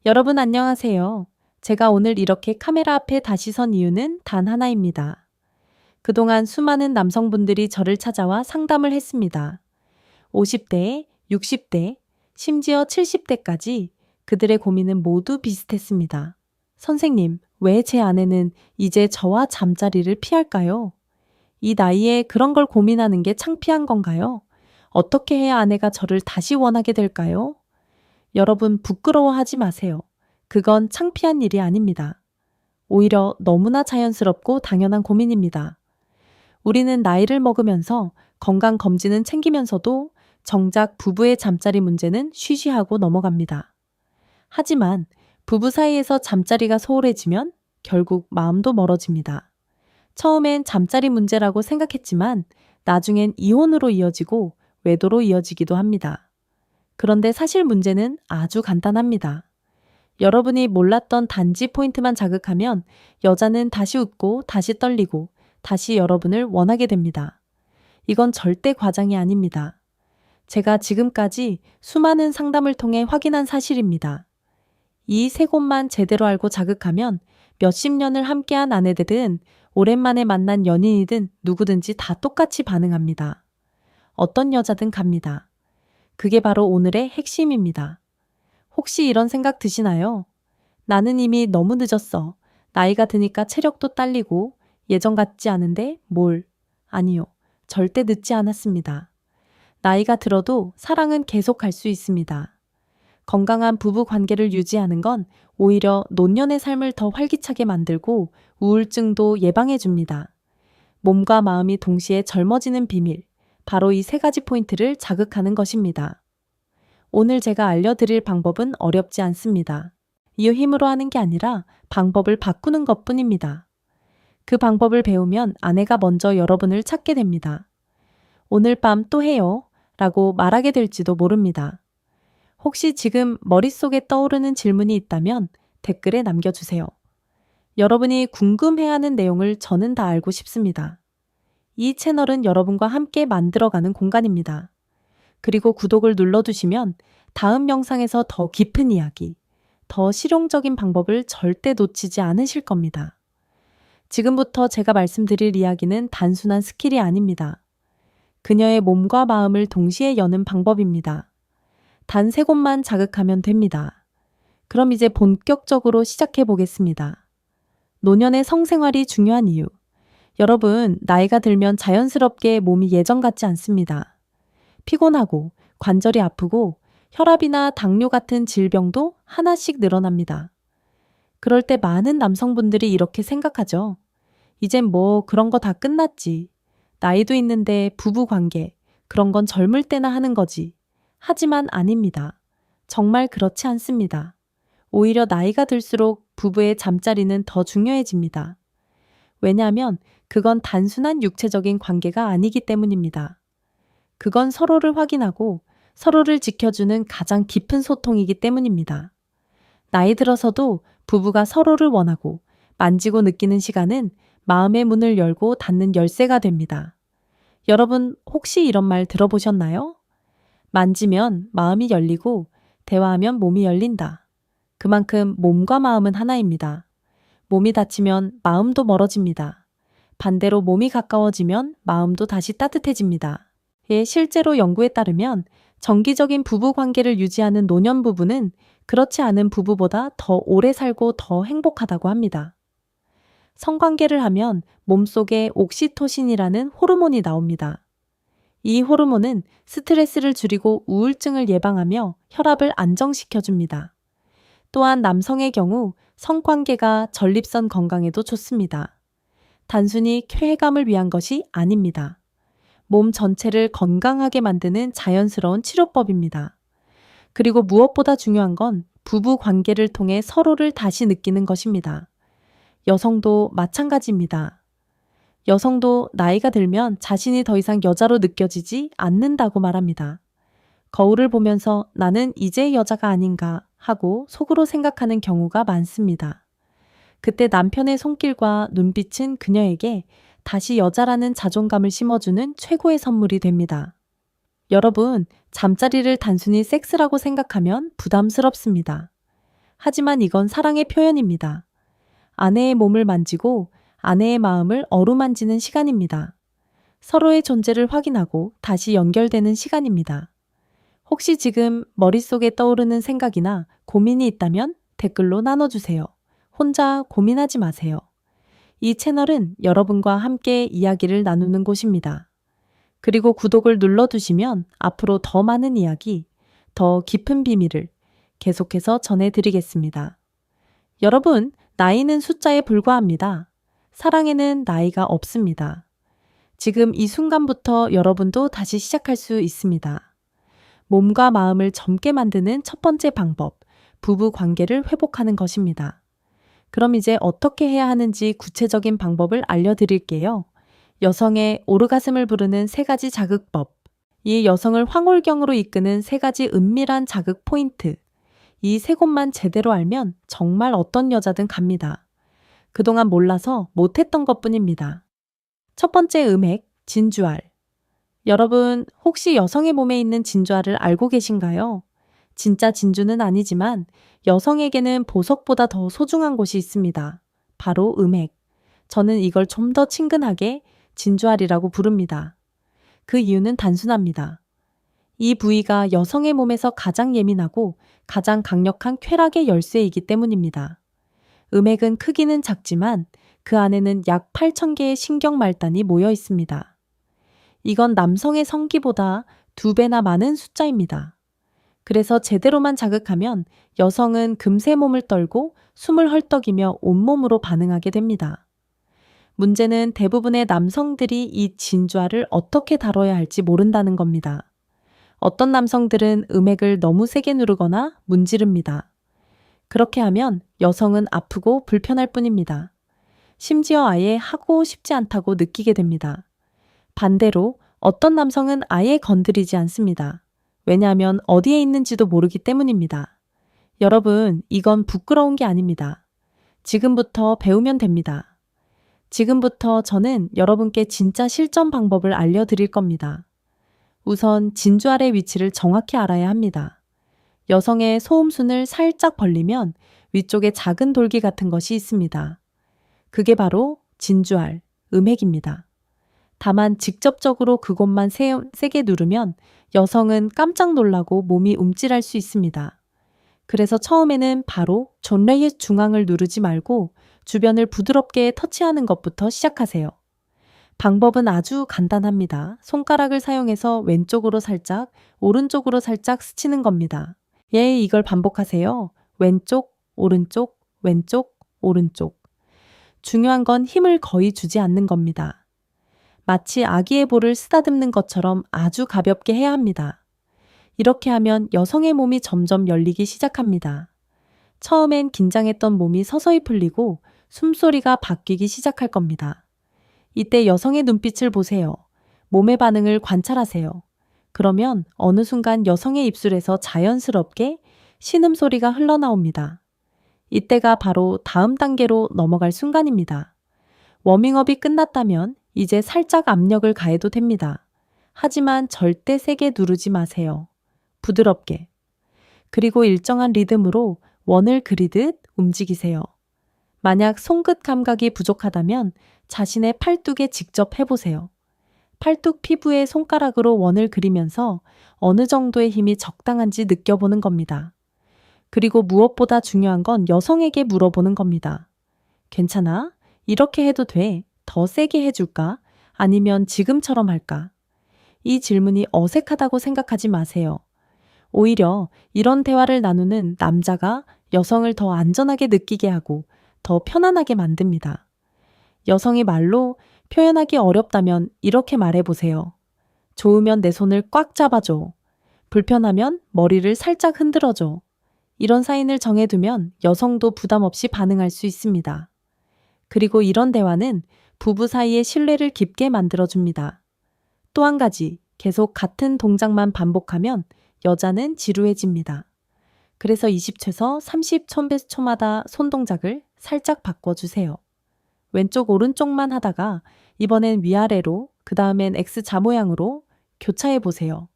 여러분 안녕하세요. 제가 오늘 이렇게 카메라 앞에 다시 선 이유는 단 하나입니다. 그동안 수많은 남성분들이 저를 찾아와 상담을 했습니다. 50대, 60대, 심지어 70대까지 그들의 고민은 모두 비슷했습니다. 선생님, 왜 제 아내는 이제 저와 잠자리를 피할까요? 이 나이에 그런 걸 고민하는 게 창피한 건가요? 어떻게 해야 아내가 저를 다시 원하게 될까요? 여러분 부끄러워하지 마세요. 그건 창피한 일이 아닙니다. 오히려 너무나 자연스럽고 당연한 고민입니다. 우리는 나이를 먹으면서 건강 검진은 챙기면서도 정작 부부의 잠자리 문제는 쉬쉬하고 넘어갑니다. 하지만 부부 사이에서 잠자리가 소홀해지면 결국 마음도 멀어집니다. 처음엔 잠자리 문제라고 생각했지만 나중엔 이혼으로 이어지고 외도로 이어지기도 합니다. 그런데 사실 문제는 아주 간단합니다. 여러분이 몰랐던 단지 포인트만 자극하면 여자는 다시 웃고 다시 떨리고 다시 여러분을 원하게 됩니다. 이건 절대 과장이 아닙니다. 제가 지금까지 수많은 상담을 통해 확인한 사실입니다. 이 세 곳만 제대로 알고 자극하면 몇십 년을 함께한 아내들은 오랜만에 만난 연인이든 누구든지 다 똑같이 반응합니다. 어떤 여자든 갑니다. 그게 바로 오늘의 핵심입니다. 혹시 이런 생각 드시나요? 나는 이미 너무 늦었어. 나이가 드니까 체력도 딸리고 예전 같지 않은데 뭘? 아니요. 절대 늦지 않았습니다. 나이가 들어도 사랑은 계속할 수 있습니다. 건강한 부부 관계를 유지하는 건 오히려 노년의 삶을 더 활기차게 만들고 우울증도 예방해 줍니다. 몸과 마음이 동시에 젊어지는 비밀, 바로 이 세 가지 포인트를 자극하는 것입니다. 오늘 제가 알려드릴 방법은 어렵지 않습니다. 이 힘으로 하는 게 아니라 방법을 바꾸는 것뿐입니다. 그 방법을 배우면 아내가 먼저 여러분을 찾게 됩니다. 오늘 밤 또 해요 라고 말하게 될지도 모릅니다. 혹시 지금 머릿속에 떠오르는 질문이 있다면 댓글에 남겨주세요. 여러분이 궁금해하는 내용을 저는 다 알고 싶습니다. 이 채널은 여러분과 함께 만들어가는 공간입니다. 그리고 구독을 눌러두시면 다음 영상에서 더 깊은 이야기, 더 실용적인 방법을 절대 놓치지 않으실 겁니다. 지금부터 제가 말씀드릴 이야기는 단순한 스킬이 아닙니다. 그녀의 몸과 마음을 동시에 여는 방법입니다. 단 세 곳만 자극하면 됩니다. 그럼 이제 본격적으로 시작해 보겠습니다. 노년의 성생활이 중요한 이유. 여러분, 나이가 들면 자연스럽게 몸이 예전 같지 않습니다. 피곤하고 관절이 아프고 혈압이나 당뇨 같은 질병도 하나씩 늘어납니다. 그럴 때 많은 남성분들이 이렇게 생각하죠. 이젠 뭐 그런 거 다 끝났지. 나이도 있는데 부부 관계, 그런 건 젊을 때나 하는 거지. 하지만 아닙니다. 정말 그렇지 않습니다. 오히려 나이가 들수록 부부의 잠자리는 더 중요해집니다. 왜냐하면 그건 단순한 육체적인 관계가 아니기 때문입니다. 그건 서로를 확인하고 서로를 지켜주는 가장 깊은 소통이기 때문입니다. 나이 들어서도 부부가 서로를 원하고 만지고 느끼는 시간은 마음의 문을 열고 닫는 열쇠가 됩니다. 여러분 혹시 이런 말 들어보셨나요? 만지면 마음이 열리고 대화하면 몸이 열린다. 그만큼 몸과 마음은 하나입니다. 몸이 다치면 마음도 멀어집니다. 반대로 몸이 가까워지면 마음도 다시 따뜻해집니다. 예, 실제로 연구에 따르면 정기적인 부부 관계를 유지하는 노년 부부는 그렇지 않은 부부보다 더 오래 살고 더 행복하다고 합니다. 성관계를 하면 몸속에 옥시토신이라는 호르몬이 나옵니다. 이 호르몬은 스트레스를 줄이고 우울증을 예방하며 혈압을 안정시켜줍니다. 또한 남성의 경우 성관계가 전립선 건강에도 좋습니다. 단순히 쾌감을 위한 것이 아닙니다. 몸 전체를 건강하게 만드는 자연스러운 치료법입니다. 그리고 무엇보다 중요한 건 부부 관계를 통해 서로를 다시 느끼는 것입니다. 여성도 마찬가지입니다. 여성도 나이가 들면 자신이 더 이상 여자로 느껴지지 않는다고 말합니다. 거울을 보면서 나는 이제 여자가 아닌가 하고 속으로 생각하는 경우가 많습니다. 그때 남편의 손길과 눈빛은 그녀에게 다시 여자라는 자존감을 심어주는 최고의 선물이 됩니다. 여러분, 잠자리를 단순히 섹스라고 생각하면 부담스럽습니다. 하지만 이건 사랑의 표현입니다. 아내의 몸을 만지고 아내의 마음을 어루만지는 시간입니다. 서로의 존재를 확인하고 다시 연결되는 시간입니다. 혹시 지금 머릿속에 떠오르는 생각이나 고민이 있다면 댓글로 나눠주세요. 혼자 고민하지 마세요. 이 채널은 여러분과 함께 이야기를 나누는 곳입니다. 그리고 구독을 눌러두시면 앞으로 더 많은 이야기, 더 깊은 비밀을 계속해서 전해드리겠습니다. 여러분, 나이는 숫자에 불과합니다. 사랑에는 나이가 없습니다. 지금 이 순간부터 여러분도 다시 시작할 수 있습니다. 몸과 마음을 젊게 만드는 첫 번째 방법, 부부 관계를 회복하는 것입니다. 그럼 이제 어떻게 해야 하는지 구체적인 방법을 알려드릴게요. 여성의 오르가슴을 부르는 3가지 자극법, 이 여성을 황홀경으로 이끄는 3가지 은밀한 자극 포인트, 이 3곳만 제대로 알면 정말 어떤 여자든 갑니다. 그동안 몰라서 못했던 것뿐입니다. 첫 번째 음액, 진주알. 여러분, 혹시 여성의 몸에 있는 진주알을 알고 계신가요? 진짜 진주는 아니지만 여성에게는 보석보다 더 소중한 곳이 있습니다. 바로 음액. 저는 이걸 좀 더 친근하게 진주알이라고 부릅니다. 그 이유는 단순합니다. 이 부위가 여성의 몸에서 가장 예민하고 가장 강력한 쾌락의 열쇠이기 때문입니다. 음액은 크기는 작지만 그 안에는 약 8,000개의 신경 말단이 모여 있습니다. 이건 남성의 성기보다 2배나 많은 숫자입니다. 그래서 제대로만 자극하면 여성은 금세 몸을 떨고 숨을 헐떡이며 온몸으로 반응하게 됩니다. 문제는 대부분의 남성들이 이 진주알을 어떻게 다뤄야 할지 모른다는 겁니다. 어떤 남성들은 음액을 너무 세게 누르거나 문지릅니다. 그렇게 하면 여성은 아프고 불편할 뿐입니다. 심지어 아예 하고 싶지 않다고 느끼게 됩니다. 반대로 어떤 남성은 아예 건드리지 않습니다. 왜냐하면 어디에 있는지도 모르기 때문입니다. 여러분, 이건 부끄러운 게 아닙니다. 지금부터 배우면 됩니다. 지금부터 저는 여러분께 진짜 실전 방법을 알려드릴 겁니다. 우선 진주알의 위치를 정확히 알아야 합니다. 여성의 소음순을 살짝 벌리면 위쪽에 작은 돌기 같은 것이 있습니다. 그게 바로 진주알, 음액입니다. 다만 직접적으로 그곳만 세게 누르면 여성은 깜짝 놀라고 몸이 움찔할 수 있습니다. 그래서 처음에는 바로 존레의 중앙을 누르지 말고 주변을 부드럽게 터치하는 것부터 시작하세요. 방법은 아주 간단합니다. 손가락을 사용해서 왼쪽으로 살짝, 오른쪽으로 살짝 스치는 겁니다. 이걸 반복하세요. 왼쪽, 오른쪽, 왼쪽, 오른쪽. 중요한 건 힘을 거의 주지 않는 겁니다. 마치 아기의 볼을 쓰다듬는 것처럼 아주 가볍게 해야 합니다. 이렇게 하면 여성의 몸이 점점 열리기 시작합니다. 처음엔 긴장했던 몸이 서서히 풀리고 숨소리가 바뀌기 시작할 겁니다. 이때 여성의 눈빛을 보세요. 몸의 반응을 관찰하세요. 그러면 어느 순간 여성의 입술에서 자연스럽게 신음소리가 흘러나옵니다. 이때가 바로 다음 단계로 넘어갈 순간입니다. 워밍업이 끝났다면 이제 살짝 압력을 가해도 됩니다. 하지만 절대 세게 누르지 마세요. 부드럽게. 그리고 일정한 리듬으로 원을 그리듯 움직이세요. 만약 손끝 감각이 부족하다면 자신의 팔뚝에 직접 해보세요. 팔뚝 피부에 손가락으로 원을 그리면서 어느 정도의 힘이 적당한지 느껴보는 겁니다. 그리고 무엇보다 중요한 건 여성에게 물어보는 겁니다. 괜찮아? 이렇게 해도 돼? 더 세게 해줄까? 아니면 지금처럼 할까? 이 질문이 어색하다고 생각하지 마세요. 오히려 이런 대화를 나누는 남자가 여성을 더 안전하게 느끼게 하고 더 편안하게 만듭니다. 여성이 말로 표현하기 어렵다면 이렇게 말해보세요. 좋으면 내 손을 꽉 잡아줘. 불편하면 머리를 살짝 흔들어줘. 이런 사인을 정해두면 여성도 부담 없이 반응할 수 있습니다. 그리고 이런 대화는 부부 사이의 신뢰를 깊게 만들어줍니다. 또 한 가지, 계속 같은 동작만 반복하면 여자는 지루해집니다. 그래서 20초에서 30초마다 손동작을 살짝 바꿔주세요. 왼쪽 오른쪽만 하다가 이번엔 위아래로, 그 다음엔 X자 모양으로 교차해 보세요.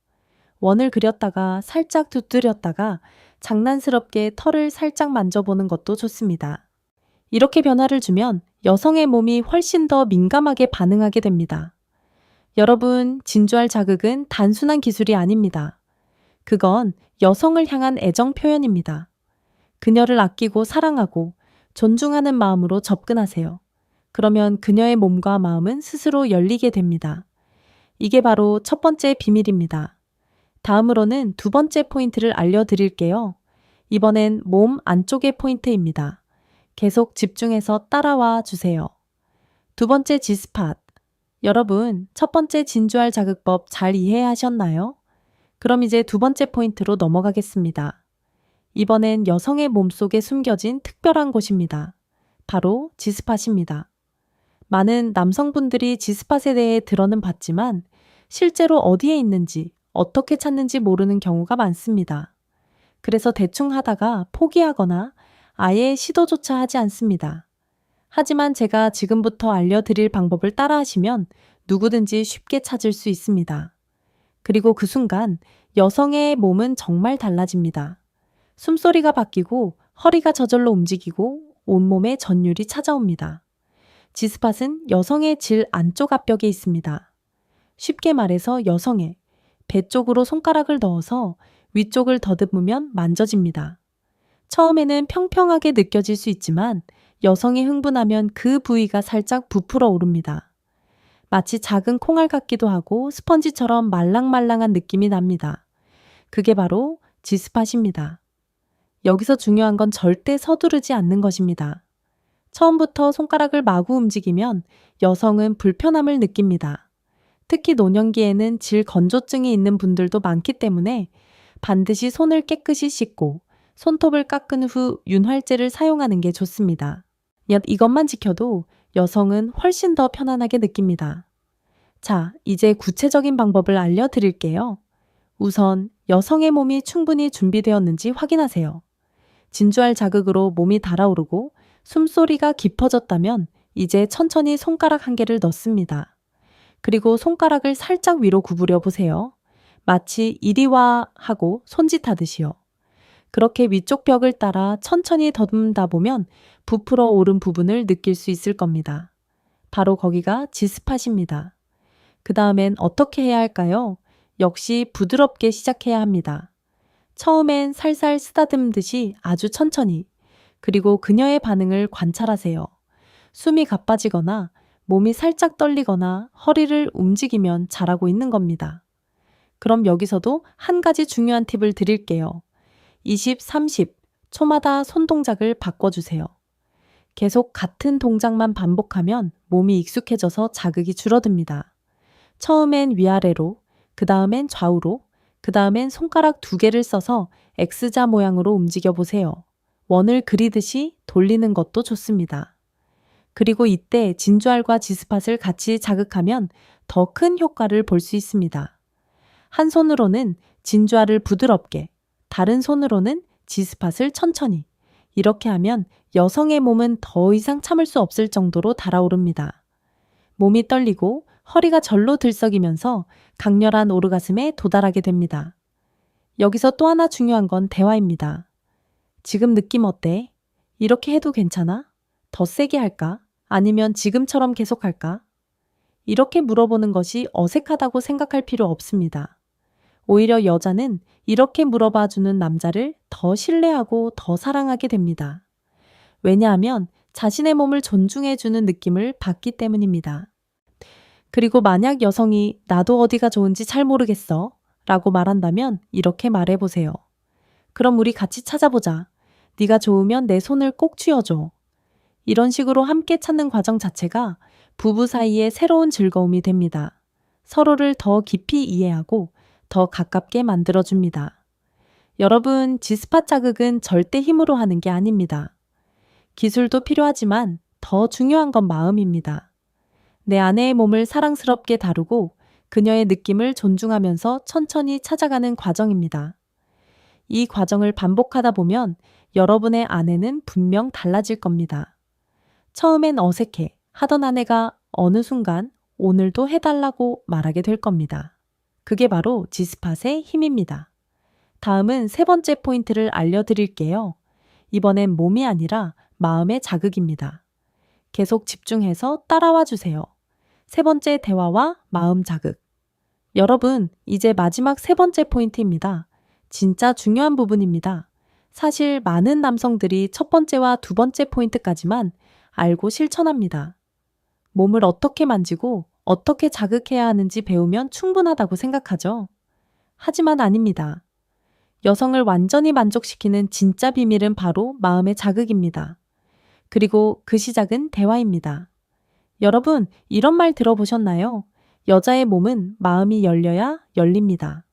원을 그렸다가 살짝 두드렸다가 장난스럽게 털을 살짝 만져보는 것도 좋습니다. 이렇게 변화를 주면 여성의 몸이 훨씬 더 민감하게 반응하게 됩니다. 여러분, 진주알 자극은 단순한 기술이 아닙니다. 그건 여성을 향한 애정 표현입니다. 그녀를 아끼고 사랑하고 존중하는 마음으로 접근하세요. 그러면 그녀의 몸과 마음은 스스로 열리게 됩니다. 이게 바로 첫 번째 비밀입니다. 다음으로는 두 번째 포인트를 알려드릴게요. 이번엔 몸 안쪽의 포인트입니다. 계속 집중해서 따라와 주세요. 두 번째 G스팟. 여러분, 첫 번째 진주알 자극법 잘 이해하셨나요? 그럼 이제 두 번째 포인트로 넘어가겠습니다. 이번엔 여성의 몸속에 숨겨진 특별한 곳입니다. 바로 G스팟입니다. 많은 남성분들이 G스팟에 대해 들어는 봤지만 실제로 어디에 있는지 어떻게 찾는지 모르는 경우가 많습니다. 그래서 대충 하다가 포기하거나 아예 시도조차 하지 않습니다. 하지만 제가 지금부터 알려드릴 방법을 따라하시면 누구든지 쉽게 찾을 수 있습니다. 그리고 그 순간 여성의 몸은 정말 달라집니다. 숨소리가 바뀌고 허리가 저절로 움직이고 온몸에 전율이 찾아옵니다. G스팟은 여성의 질 안쪽 앞벽에 있습니다. 쉽게 말해서 여성의 배 쪽으로 손가락을 넣어서 위쪽을 더듬으면 만져집니다. 처음에는 평평하게 느껴질 수 있지만 여성이 흥분하면 그 부위가 살짝 부풀어 오릅니다. 마치 작은 콩알 같기도 하고 스펀지처럼 말랑말랑한 느낌이 납니다. 그게 바로 G스팟입니다. 여기서 중요한 건 절대 서두르지 않는 것입니다. 처음부터 손가락을 마구 움직이면 여성은 불편함을 느낍니다. 특히 노년기에는 질 건조증이 있는 분들도 많기 때문에 반드시 손을 깨끗이 씻고 손톱을 깎은 후 윤활제를 사용하는 게 좋습니다. 이것만 지켜도 여성은 훨씬 더 편안하게 느낍니다. 자, 이제 구체적인 방법을 알려드릴게요. 우선 여성의 몸이 충분히 준비되었는지 확인하세요. 진주알 자극으로 몸이 달아오르고 숨소리가 깊어졌다면 이제 천천히 손가락 한 개를 넣습니다. 그리고 손가락을 살짝 위로 구부려 보세요. 마치 이리 와 하고 손짓하듯이요. 그렇게 위쪽 벽을 따라 천천히 더듬다 보면 부풀어 오른 부분을 느낄 수 있을 겁니다. 바로 거기가 G스팟입니다. 그 다음엔 어떻게 해야 할까요? 역시 부드럽게 시작해야 합니다. 처음엔 살살 쓰다듬듯이 아주 천천히, 그리고 그녀의 반응을 관찰하세요. 숨이 가빠지거나 몸이 살짝 떨리거나 허리를 움직이면 잘하고 있는 겁니다. 그럼 여기서도 한 가지 중요한 팁을 드릴게요. 20, 30 초마다 손 동작을 바꿔주세요. 계속 같은 동작만 반복하면 몸이 익숙해져서 자극이 줄어듭니다. 처음엔 위아래로, 그 다음엔 좌우로, 그 다음엔 손가락 두 개를 써서 X자 모양으로 움직여 보세요. 원을 그리듯이 돌리는 것도 좋습니다. 그리고 이때 진주알과 G스팟을 같이 자극하면 더 큰 효과를 볼 수 있습니다. 한 손으로는 진주알을 부드럽게, 다른 손으로는 G스팟을 천천히. 이렇게 하면 여성의 몸은 더 이상 참을 수 없을 정도로 달아오릅니다. 몸이 떨리고 허리가 절로 들썩이면서 강렬한 오르가슴에 도달하게 됩니다. 여기서 또 하나 중요한 건 대화입니다. 지금 느낌 어때? 이렇게 해도 괜찮아? 더 세게 할까? 아니면 지금처럼 계속할까? 이렇게 물어보는 것이 어색하다고 생각할 필요 없습니다. 오히려 여자는 이렇게 물어봐주는 남자를 더 신뢰하고 더 사랑하게 됩니다. 왜냐하면 자신의 몸을 존중해주는 느낌을 받기 때문입니다. 그리고 만약 여성이 나도 어디가 좋은지 잘 모르겠어 라고 말한다면 이렇게 말해보세요. 그럼 우리 같이 찾아보자. 네가 좋으면 내 손을 꼭 쥐어줘. 이런 식으로 함께 찾는 과정 자체가 부부 사이의 새로운 즐거움이 됩니다. 서로를 더 깊이 이해하고 더 가깝게 만들어줍니다. 여러분, G스팟 자극은 절대 힘으로 하는 게 아닙니다. 기술도 필요하지만 더 중요한 건 마음입니다. 내 아내의 몸을 사랑스럽게 다루고 그녀의 느낌을 존중하면서 천천히 찾아가는 과정입니다. 이 과정을 반복하다 보면 여러분의 아내는 분명 달라질 겁니다. 처음엔 어색해 하던 아내가 어느 순간 오늘도 해달라고 말하게 될 겁니다. 그게 바로 G스팟의 힘입니다. 다음은 세 번째 포인트를 알려드릴게요. 이번엔 몸이 아니라 마음의 자극입니다. 계속 집중해서 따라와 주세요. 세 번째 대화와 마음 자극. 여러분, 이제 마지막 세 번째 포인트입니다. 진짜 중요한 부분입니다. 사실 많은 남성들이 첫 번째와 두 번째 포인트까지만 알고 실천합니다. 몸을 어떻게 만지고 어떻게 자극해야 하는지 배우면 충분하다고 생각하죠. 하지만 아닙니다. 여성을 완전히 만족시키는 진짜 비밀은 바로 마음의 자극입니다. 그리고 그 시작은 대화입니다. 여러분, 이런 말 들어보셨나요? 여자의 몸은 마음이 열려야 열립니다.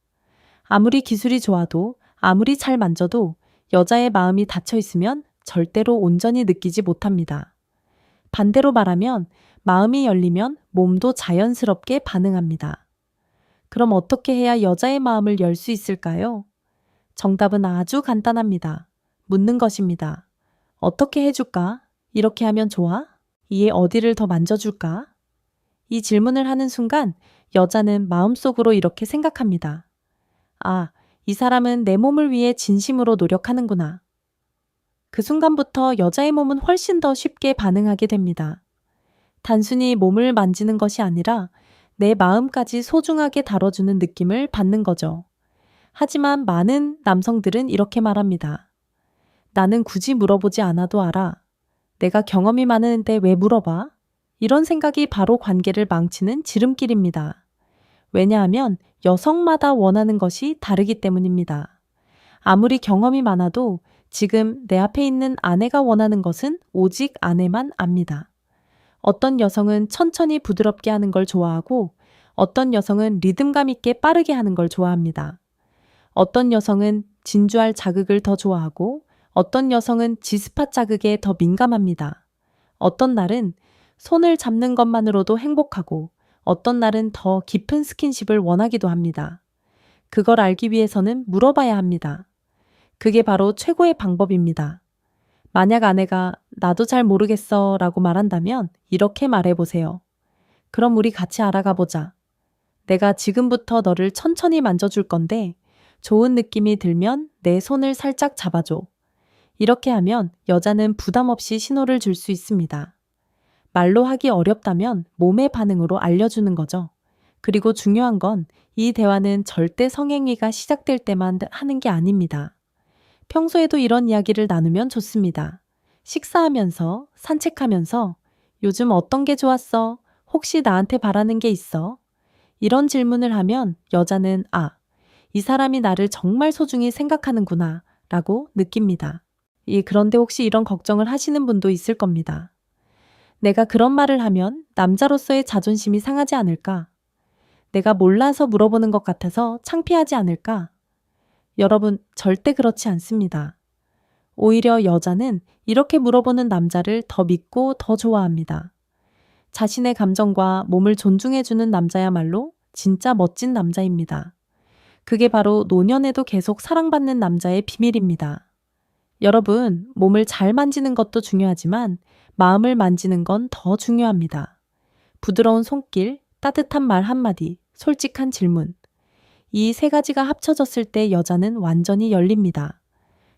아무리 기술이 좋아도, 아무리 잘 만져도 여자의 마음이 닫혀 있으면 절대로 온전히 느끼지 못합니다. 반대로 말하면 마음이 열리면 몸도 자연스럽게 반응합니다. 그럼 어떻게 해야 여자의 마음을 열 수 있을까요? 정답은 아주 간단합니다. 묻는 것입니다. 어떻게 해줄까? 이렇게 하면 좋아? 이에 어디를 더 만져줄까? 이 질문을 하는 순간 여자는 마음속으로 이렇게 생각합니다. 아, 이 사람은 내 몸을 위해 진심으로 노력하는구나. 그 순간부터 여자의 몸은 훨씬 더 쉽게 반응하게 됩니다. 단순히 몸을 만지는 것이 아니라 내 마음까지 소중하게 다뤄주는 느낌을 받는 거죠. 하지만 많은 남성들은 이렇게 말합니다. 나는 굳이 물어보지 않아도 알아. 내가 경험이 많은데 왜 물어봐? 이런 생각이 바로 관계를 망치는 지름길입니다. 왜냐하면 여성마다 원하는 것이 다르기 때문입니다. 아무리 경험이 많아도 지금 내 앞에 있는 아내가 원하는 것은 오직 아내만 압니다. 어떤 여성은 천천히 부드럽게 하는 걸 좋아하고 어떤 여성은 리듬감 있게 빠르게 하는 걸 좋아합니다. 어떤 여성은 진주할 자극을 더 좋아하고 어떤 여성은 지스팟 자극에 더 민감합니다. 어떤 날은 손을 잡는 것만으로도 행복하고 어떤 날은 더 깊은 스킨십을 원하기도 합니다. 그걸 알기 위해서는 물어봐야 합니다. 그게 바로 최고의 방법입니다. 만약 아내가 나도 잘 모르겠어 라고 말한다면 이렇게 말해보세요. 그럼 우리 같이 알아가 보자. 내가 지금부터 너를 천천히 만져줄 건데 좋은 느낌이 들면 내 손을 살짝 잡아줘. 이렇게 하면 여자는 부담 없이 신호를 줄 수 있습니다. 말로 하기 어렵다면 몸의 반응으로 알려주는 거죠. 그리고 중요한 건 이 대화는 절대 성행위가 시작될 때만 하는 게 아닙니다. 평소에도 이런 이야기를 나누면 좋습니다. 식사하면서, 산책하면서, 요즘 어떤 게 좋았어? 혹시 나한테 바라는 게 있어? 이런 질문을 하면 여자는 이 사람이 나를 정말 소중히 생각하는구나 라고 느낍니다. 그런데 혹시 이런 걱정을 하시는 분도 있을 겁니다. 내가 그런 말을 하면 남자로서의 자존심이 상하지 않을까? 내가 몰라서 물어보는 것 같아서 창피하지 않을까? 여러분, 절대 그렇지 않습니다. 오히려 여자는 이렇게 물어보는 남자를 더 믿고 더 좋아합니다. 자신의 감정과 몸을 존중해주는 남자야말로 진짜 멋진 남자입니다. 그게 바로 노년에도 계속 사랑받는 남자의 비밀입니다. 여러분, 몸을 잘 만지는 것도 중요하지만 마음을 만지는 건 더 중요합니다. 부드러운 손길, 따뜻한 말 한마디, 솔직한 질문. 이 세 가지가 합쳐졌을 때 여자는 완전히 열립니다.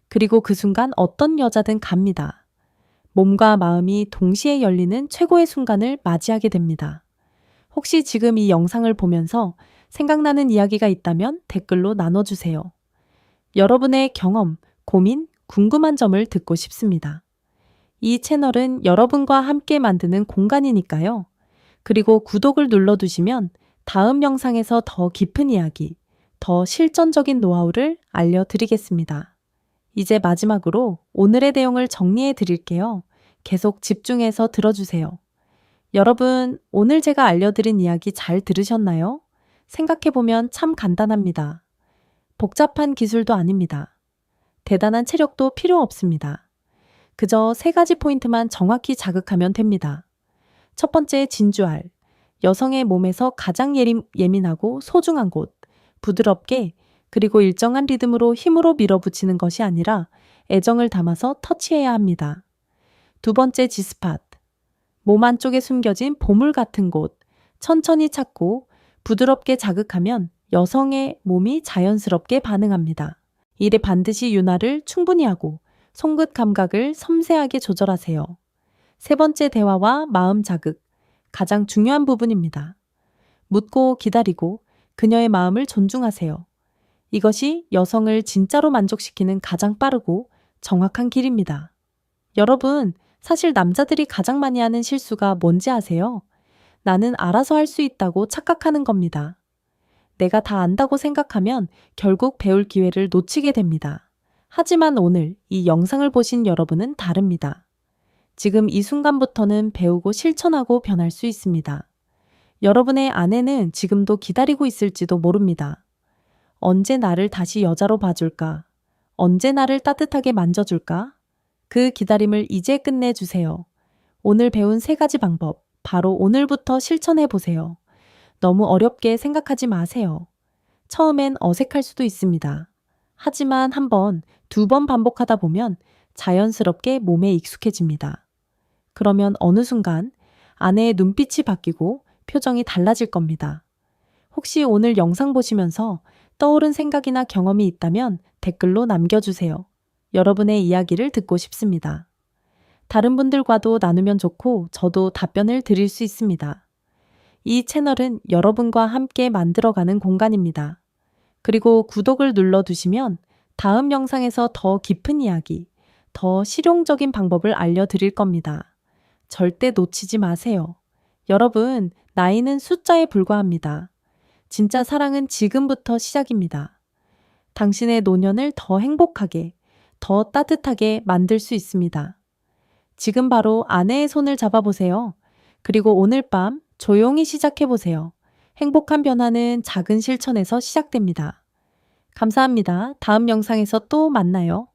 그리고 그 순간 어떤 여자든 갑니다. 몸과 마음이 동시에 열리는 최고의 순간을 맞이하게 됩니다. 혹시 지금 이 영상을 보면서 생각나는 이야기가 있다면 댓글로 나눠주세요. 여러분의 경험, 고민, 궁금한 점을 듣고 싶습니다. 이 채널은 여러분과 함께 만드는 공간이니까요. 그리고 구독을 눌러두시면 다음 영상에서 더 깊은 이야기, 더 실전적인 노하우를 알려드리겠습니다. 이제 마지막으로 오늘의 내용을 정리해 드릴게요. 계속 집중해서 들어주세요. 여러분, 오늘 제가 알려드린 이야기 잘 들으셨나요? 생각해보면 참 간단합니다. 복잡한 기술도 아닙니다. 대단한 체력도 필요 없습니다. 그저 세 가지 포인트만 정확히 자극하면 됩니다. 첫 번째, 진주알. 여성의 몸에서 가장 예민하고 소중한 곳, 부드럽게 그리고 일정한 리듬으로 힘으로 밀어붙이는 것이 아니라 애정을 담아서 터치해야 합니다. 두 번째, 지스팟. 몸 안쪽에 숨겨진 보물 같은 곳, 천천히 찾고 부드럽게 자극하면 여성의 몸이 자연스럽게 반응합니다. 일에 반드시 윤활을 충분히 하고 손끝 감각을 섬세하게 조절하세요. 세 번째 대화와 마음 자극. 가장 중요한 부분입니다. 묻고 기다리고 그녀의 마음을 존중하세요. 이것이 여성을 진짜로 만족시키는 가장 빠르고 정확한 길입니다. 여러분, 사실 남자들이 가장 많이 하는 실수가 뭔지 아세요? 나는 알아서 할 수 있다고 착각하는 겁니다. 내가 다 안다고 생각하면 결국 배울 기회를 놓치게 됩니다. 하지만 오늘 이 영상을 보신 여러분은 다릅니다. 지금 이 순간부터는 배우고 실천하고 변할 수 있습니다. 여러분의 아내는 지금도 기다리고 있을지도 모릅니다. 언제 나를 다시 여자로 봐줄까? 언제 나를 따뜻하게 만져줄까? 그 기다림을 이제 끝내주세요. 오늘 배운 3가지 방법, 바로 오늘부터 실천해 보세요. 너무 어렵게 생각하지 마세요. 처음엔 어색할 수도 있습니다. 하지만 1번, 2번 반복하다 보면 자연스럽게 몸에 익숙해집니다. 그러면 어느 순간 아내의 눈빛이 바뀌고 표정이 달라질 겁니다. 혹시 오늘 영상 보시면서 떠오른 생각이나 경험이 있다면 댓글로 남겨주세요. 여러분의 이야기를 듣고 싶습니다. 다른 분들과도 나누면 좋고 저도 답변을 드릴 수 있습니다. 이 채널은 여러분과 함께 만들어가는 공간입니다. 그리고 구독을 눌러두시면 다음 영상에서 더 깊은 이야기, 더 실용적인 방법을 알려드릴 겁니다. 절대 놓치지 마세요. 여러분, 나이는 숫자에 불과합니다. 진짜 사랑은 지금부터 시작입니다. 당신의 노년을 더 행복하게, 더 따뜻하게 만들 수 있습니다. 지금 바로 아내의 손을 잡아보세요. 그리고 오늘 밤 조용히 시작해보세요. 행복한 변화는 작은 실천에서 시작됩니다. 감사합니다. 다음 영상에서 또 만나요.